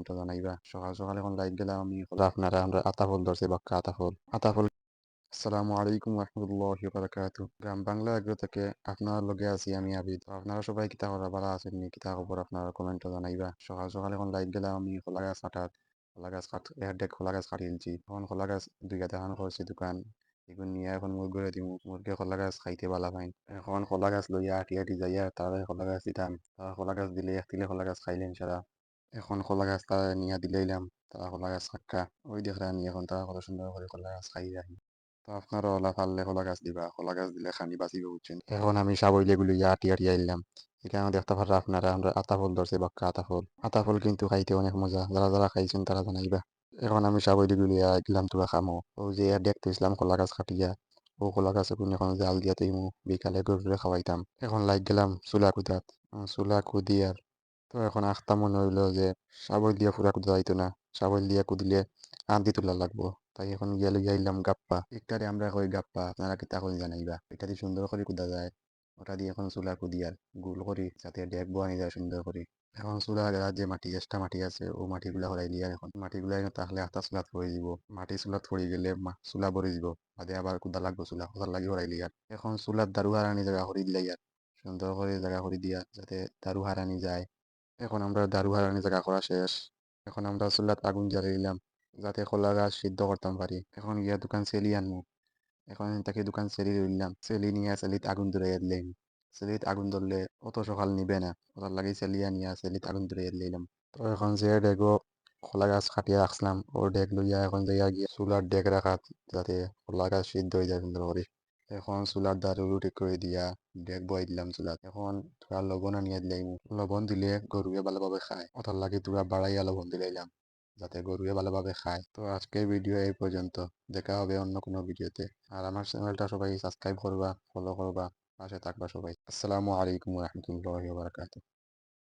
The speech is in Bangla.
কমেন্টে জানাইবা। সকাল সকাল এখন লাইক গেলাম আমি আপনারা আমরা আতা ফুল ধরছি বাক্কা আতা ফুল। আসসালামু আলাইকুম রহমতুল্লাহি ওয়া বারাকাতুহু। গ্রাম বাংলা এগ্রো থেকে আপনার লগে আছি আমি আবিদ। তো আপনারা সবাই কিতা করা ভালো আছেন নি? কিতা খবর আপনারা কমেন্টে জানাইবা। সকাল সকাল এখন লাইক গেলাম আমি কলা গাছ কাটাত। কলা গাছ কাট এর ডেক কলা গাছ কাটিলছি। এখন কলা গাছ দুই গাছ এখন করছি দোকান। এগুন নিয়ে এখন মুরগিরে দিমু। মুরগি কলা গাছ খাইতে ভালো পাইন। এখন কলা গাছ লইয়া আটি আটি যাইয়া তারা কলা গাছ দিতাম। তারা কলা গাছ দিলে এক তিলে কলা গাছ খাইলেন সারা। এখন কলা গাছ তারা নিয়ে দিলেইলাম। তারা কলা গাছ খাক্কা। ওই দেখরা নি এখন তারা কত সুন্দর করে কলা গাছ খাই রাখি। তো আপনারা ওলা পারলে কলা গাছ দিবা, কলা গাছ দিলে খানি বাঁচিব বুঝছেন। এখন আমি সাবইলে গুলো আটি আটি আইলাম। এখানে দেখতে পারা আপনারা আমরা আতা ফল ধরছি বাক্কা আতা ফল কিন্তু খাইতে অনেক মজা, যারা যারা খাইছেন তারা জানাইবা। এখন আমি সাবইলে গুলো গেলাম তোরা খামো। ও যে দেখতে ইসলাম কলা গাছ কাটিয়া, ও কলা গাছ এখন এখন জাল দিয়া তৈমু বিকালে গরুরে খাওয়াইতাম। এখন লাগ গেলাম চুলা কুদাত, চুলা কুদিয়ার তো এখন আখতা মনে হইলো যে সাবল দিয়া ফুরা কুদা যাইতো না, সাবল দিয়া কুদিলে আন্দি তোলা লাগবো। তাই এখন গিয়া লইয়া আইলাম গাপ্পা, একটারে আমরা কই গাপ্পা, আপনারা কিতা কই জানাইবা। এটা দিয়ে সুন্দর করে কুদা যায়, ওটা দিয়ে এখন চুলা কুদিয়ার গোল করি যাতে ডেক বোয়ানি যায় সুন্দর করে। এখন চুলা যে মাটি এক্সট্রা মাটি আছে ও মাটিগুলা হরাই লিয়া এখন মাটিগুলা তাহলে আস্তা চুলাত পড়ে যাব। মাটি চুলাত পড়ে গেলে চুলা ভরে যাব, বাদে আবার কুদা লাগবো চুলা কোথার লাগি হরাই লিয়ার। এখন চুলার দারু হারানি জায়গা হরি দিলাই আর সুন্দর করে জায়গা করে দিয়া যাতে দারু হারানি যায়। এখন আমরা দারু হারানি জায়গা করা শেষ। এখন আমরা চুলাত আগুন জ্বালিয়ে দিলাম যাতে কলা গাছ সিদ্ধ করতাম পারি। এখন গিয়া দোকান সেলি আনমু। এখন তাকে দোকান সেলি রইলাম, সেলি নিয়ে সেলিত আগুন ধরাইয়া দিলাম। সেলিত আগুন ধরলে অত সকাল নিবে না, ওটার লাগে সেলিয়া নিয়ে সেলিত আগুন ধরাইয়া দিলাম। তো এখন যে ডেগো কলা গাছ কাটিয়া রাখছিলাম ও ডেক লইয়া এখন যাইয়া গিয়ে চুলার ডেক রাখাত যাতে কলা গাছ সিদ্ধ হয়ে যায় সুন্দর করে। এখন চুলার দারু ঠিক করে দিয়া ডেক বয়াই দিলাম চুলাত। এখন তোরা লবণ আনিয়া দিলাম, লবণ দিলে গরুয়ে ভালোভাবে খায়, ওটার লাগে তোরা বাড়াইয়া লবণ দিলাইলাম যাতে গরুয়ে ভালোভাবে খায়। তো আজকের ভিডিও এই পর্যন্ত, দেখা হবে অন্য কোনো ভিডিওতে। আর আমার চ্যানেলটা সবাই সাবস্ক্রাইব করবা, ফলো করবা, পাশে থাকবা সবাই। আসসালামু আলাইকুম রহমতুল্লাহি ওয়া বারাকাতুহু।